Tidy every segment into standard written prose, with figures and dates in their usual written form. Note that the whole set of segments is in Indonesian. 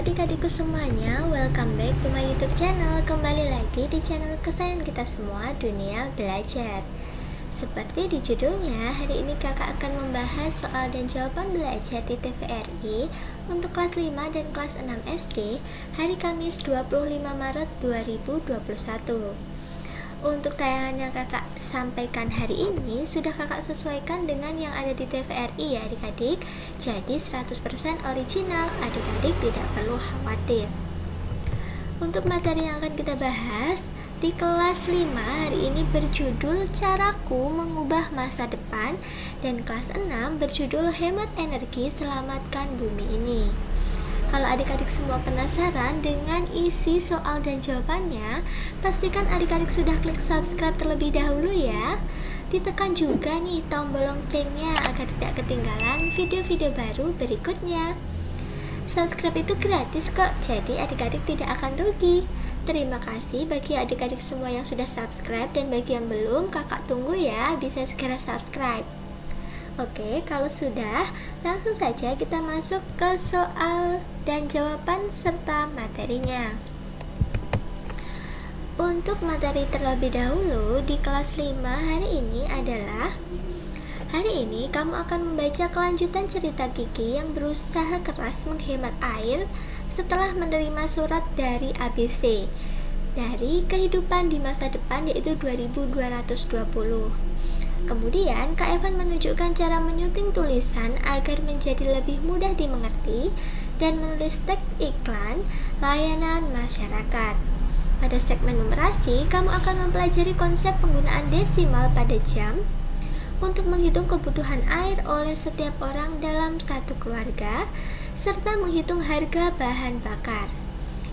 adik-adikku semuanya, welcome back to my YouTube channel. Kembali lagi di channel kesayangan kita semua, Dunia Belajar. Seperti di judulnya, hari ini kakak akan membahas soal dan jawaban belajar di TVRI untuk kelas 5 dan kelas 6 SD hari Kamis 25 Maret 2021. Untuk tayangan yang kakak sampaikan hari ini sudah kakak sesuaikan dengan yang ada di TVRI ya adik-adik. Jadi 100% original, adik-adik tidak perlu khawatir. Untuk materi yang akan kita bahas di kelas 5 hari ini berjudul Caraku Mengubah Masa Depan, dan kelas 6 berjudul Hemat Energi Selamatkan Bumi Ini. Kalau adik-adik semua penasaran dengan isi soal dan jawabannya, pastikan adik-adik sudah klik subscribe terlebih dahulu ya. Ditekan juga nih tombol loncengnya agar tidak ketinggalan video-video baru berikutnya. Subscribe itu gratis kok, jadi adik-adik tidak akan rugi. Terima kasih bagi adik-adik semua yang sudah subscribe, dan bagi yang belum, kakak tunggu ya, bisa segera subscribe. Oke, kalau sudah, langsung saja kita masuk ke soal dan jawaban serta materinya. Untuk materi terlebih dahulu di kelas 5 hari ini adalah, hari ini kamu akan membaca kelanjutan cerita Kiki yang berusaha keras menghemat air setelah menerima surat dari ABC dari kehidupan di masa depan, yaitu 2220. Kemudian Kak Evan menunjukkan cara menyunting tulisan agar menjadi lebih mudah dimengerti dan menulis teks iklan layanan masyarakat. Pada segmen numerasi, kamu akan mempelajari konsep penggunaan desimal pada jam untuk menghitung kebutuhan air oleh setiap orang dalam satu keluarga, serta menghitung harga bahan bakar.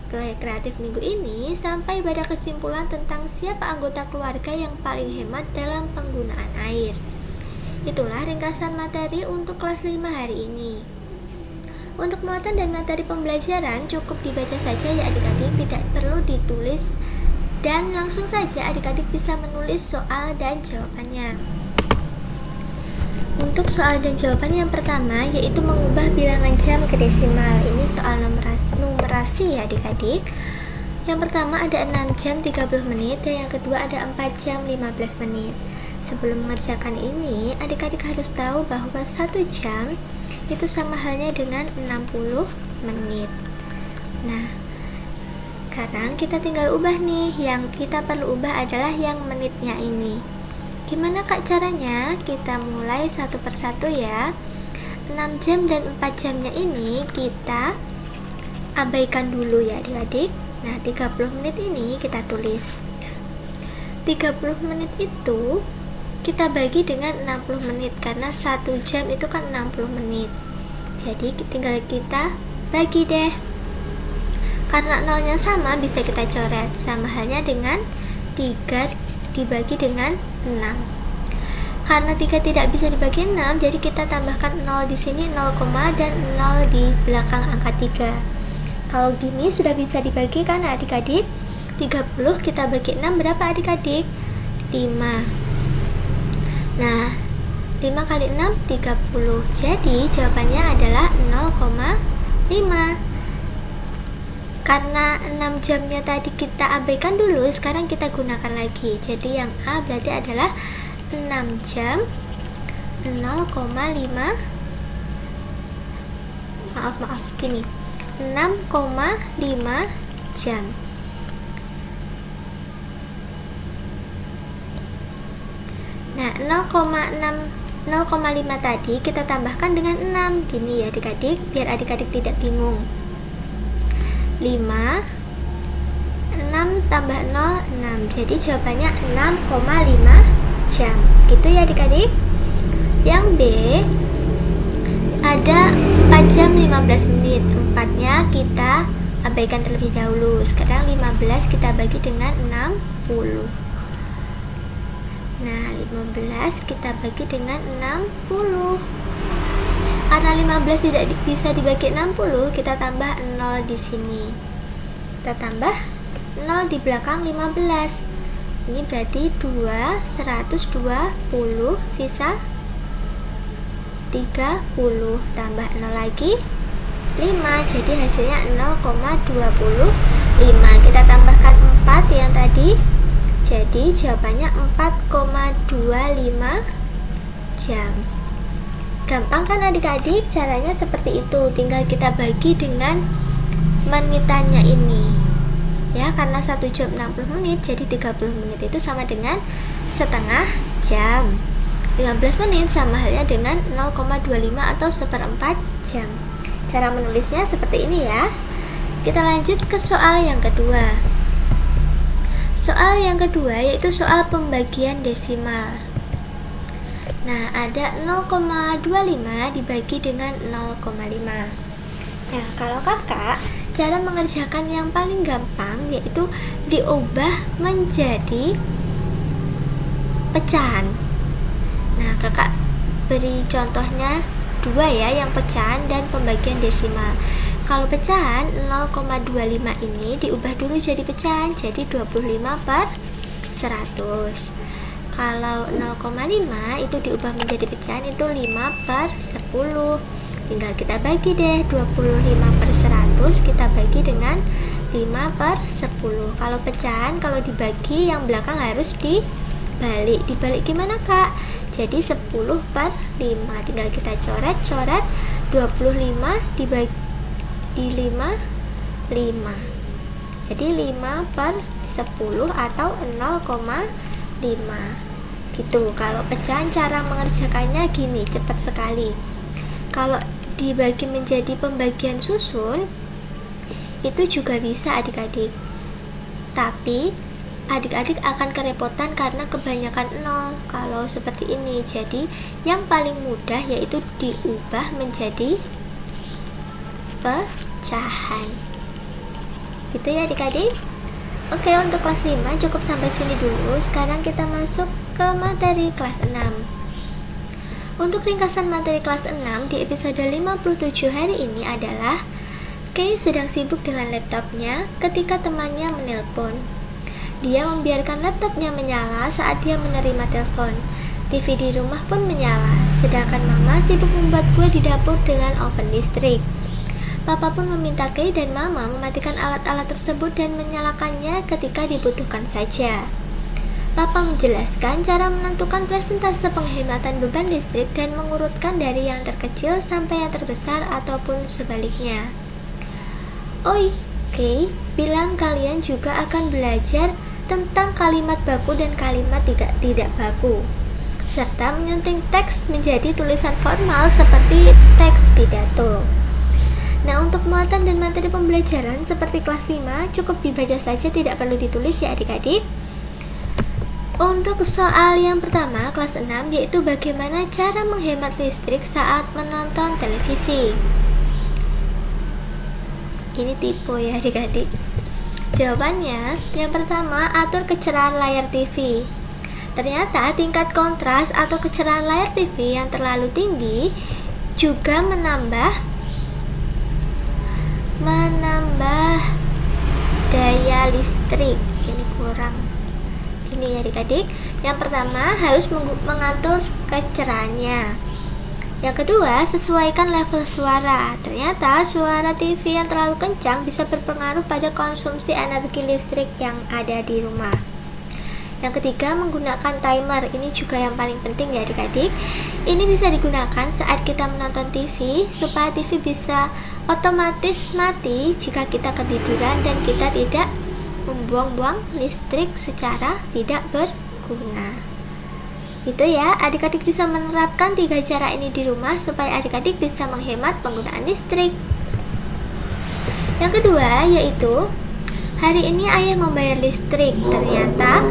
Proyek kreatif minggu ini sampai pada kesimpulan tentang siapa anggota keluarga yang paling hemat dalam penggunaan air. Itulah ringkasan materi untuk kelas 5 hari ini. Untuk muatan dan materi pembelajaran cukup dibaca saja ya adik-adik, tidak perlu ditulis, dan langsung saja adik-adik bisa menulis soal dan jawabannya. Untuk soal dan jawaban yang pertama yaitu mengubah bilangan jam ke desimal. Ini soal numerasi ya adik-adik. Yang pertama ada 6 jam 30 menit dan yang kedua ada 4 jam 15 menit. Sebelum mengerjakan ini, adik-adik harus tahu bahwa 1 jam itu sama halnya dengan 60 menit. Nah, sekarang kita tinggal ubah nih. Yang kita perlu ubah adalah yang menitnya ini. Gimana kak caranya? Kita mulai satu persatu ya. 6 jam dan 4 jamnya ini kita abaikan dulu ya adik-adik. Nah, 30 menit ini kita tulis. 30 menit itu kita bagi dengan 60 menit karena 1 jam itu kan 60 menit. Jadi tinggal kita bagi deh. Karena nolnya sama, bisa kita coret. Sama halnya dengan 3 dibagi dengan 6. Karena 3 tidak bisa dibagi 6, jadi kita tambahkan 0 di sini, 0, dan 0 di belakang angka 3. Kalau gini sudah bisa dibagi kan adik-adik? 30 kita bagi 6 berapa adik-adik? 5. Nah, 5 kali 6 30. Jadi jawabannya adalah 0,5. Karena 6 jamnya tadi kita abaikan dulu, sekarang kita gunakan lagi. Jadi yang A berarti adalah 6 jam 0,5. Maaf gini, 6,5 jam. Nah, 0,5 tadi kita tambahkan dengan 6. Gini ya adik-adik, biar adik-adik tidak bingung. 5, 6 tambah 0, 6. Jadi jawabannya 6,5 jam. Gitu ya adik-adik. Yang B ada 4 jam 15 menit. 4-nya kita abaikan terlebih dahulu. Sekarang 15 kita bagi dengan 60. Nah, 15 kita bagi dengan 60. Karena 15 tidak bisa dibagi 60, kita tambah 0 di sini. Kita tambah 0 di belakang 15. Ini berarti 120, sisa 30. Tambah 0 lagi jadi hasilnya 0,25. Kita tambahkan 4 yang tadi, jadi jawabannya 4,25 jam. Gampang kan adik-adik? Caranya seperti itu, tinggal kita bagi dengan menitannya ini ya, karena 1 jam 60 menit, jadi 30 menit itu sama dengan setengah jam. 15 menit sama halnya dengan 0,25 atau 1/4 jam. Cara menulisnya seperti ini ya. Kita lanjut ke soal yang kedua. Soal yang kedua yaitu soal pembagian desimal. Nah, ada 0,25 dibagi dengan 0,5. Nah, kalau kakak, cara mengerjakan yang paling gampang yaitu diubah menjadi pecahan. Nah, kakak beri contohnya 2 ya, yang pecahan dan pembagian desimal. Kalau pecahan 0,25 ini diubah dulu jadi pecahan, jadi 25/100. Kalau 0,5 itu diubah menjadi pecahan, itu 5/10. Tinggal kita bagi deh, 25/100 kita bagi dengan 5/10. Kalau pecahan, kalau dibagi yang belakang harus dibalik. Dibalik gimana kak? Jadi 10/5. Tinggal kita coret-coret, 25 dibagi 5. Jadi 5/10 atau 0,5 gitu. Kalau pecahan cara mengerjakannya gini, cepat sekali. Kalau dibagi menjadi pembagian susun itu juga bisa adik-adik, tapi adik-adik akan kerepotan karena kebanyakan 0 kalau seperti ini. Jadi yang paling mudah yaitu diubah menjadi pecahan gitu ya adik-adik. Oke, untuk kelas 5 cukup sampai sini dulu. Sekarang kita masuk ke materi kelas 6. Untuk ringkasan materi kelas 6 di episode 57 hari ini adalah Kay sedang sibuk dengan laptopnya ketika temannya menelpon. Dia membiarkan laptopnya menyala saat dia menerima telepon. TV di rumah pun menyala, sedangkan Mama sibuk membuat kue di dapur dengan oven listrik. Papa pun meminta Kay dan Mama mematikan alat-alat tersebut dan menyalakannya ketika dibutuhkan saja. Papa menjelaskan cara menentukan persentase penghematan beban listrik dan mengurutkan dari yang terkecil sampai yang terbesar ataupun sebaliknya. Oi, Kay, bilang kalian juga akan belajar tentang kalimat baku dan kalimat tidak baku, serta menyunting teks menjadi tulisan formal seperti teks pidato. Nah, untuk muatan dan materi pembelajaran seperti kelas 5 cukup dibaca saja, tidak perlu ditulis ya adik-adik. Untuk soal yang pertama kelas 6 yaitu bagaimana cara menghemat listrik saat menonton televisi. Ini tipe ya adik-adik. Jawabannya, yang pertama, atur kecerahan layar TV. Ternyata tingkat kontras atau kecerahan layar TV yang terlalu tinggi juga menambah daya listrik. Ini kurang. Ini ya adik-adik. Yang pertama, harus mengatur kecerahannya. Yang kedua, sesuaikan level suara. Ternyata suara TV yang terlalu kencang bisa berpengaruh pada konsumsi energi listrik yang ada di rumah. Yang ketiga, menggunakan timer. Ini juga yang paling penting ya adik-adik. Ini bisa digunakan saat kita menonton TV supaya TV bisa otomatis mati jika kita ketiduran dan kita tidak membuang-buang listrik secara tidak berguna. Itu ya, adik-adik bisa menerapkan 3 cara ini di rumah supaya adik-adik bisa menghemat penggunaan listrik. Yang kedua yaitu, hari ini ayah membayar listrik. Ternyata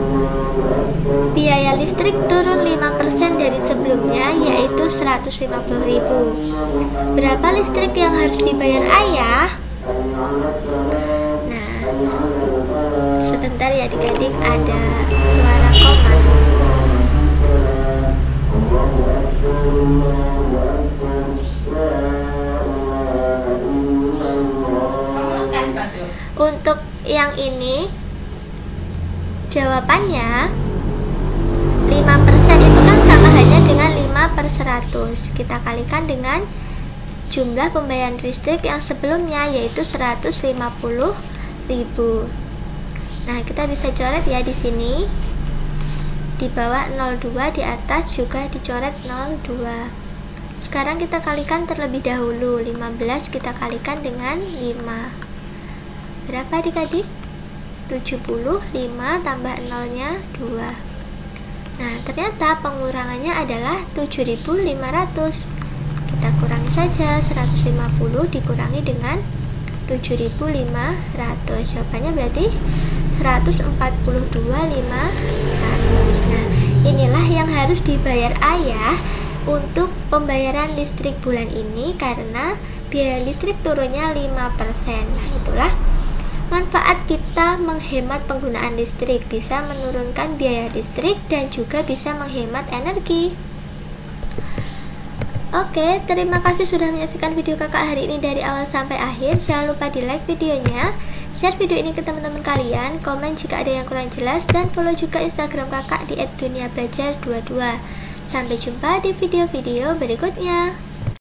biaya listrik turun 5% dari sebelumnya, yaitu 150.000. Berapa listrik yang harus dibayar ayah? Nah, sebentar ya adik-adik, ada suara komat. Untuk yang ini jawabannya 5% itu kan sama halnya dengan 5/100. Kita kalikan dengan jumlah pembayaran listrik yang sebelumnya, yaitu 150.000. Nah, kita bisa coret ya di sini. Di bawah 02, di atas juga dicoret 02. Sekarang kita kalikan terlebih dahulu. 15 kita kalikan dengan 5. Berapa adik-adik? 75 tambah 0-nya 2. Nah, ternyata pengurangannya adalah 7.500. Kita kurangi saja, 150 dikurangi dengan 7.500. Jawabannya berarti 142.500. Nah, inilah yang harus dibayar ayah untuk pembayaran listrik bulan ini karena biaya listrik turunnya 5%. Nah, itulah manfaat kita menghemat penggunaan listrik, bisa menurunkan biaya listrik dan juga bisa menghemat energi. Oke, terima kasih sudah menyaksikan video kakak hari ini dari awal sampai akhir. Jangan lupa di like videonya, share video ini ke teman-teman kalian, komen jika ada yang kurang jelas, dan follow juga Instagram kakak di @duniabelajar22. Sampai jumpa di video-video berikutnya.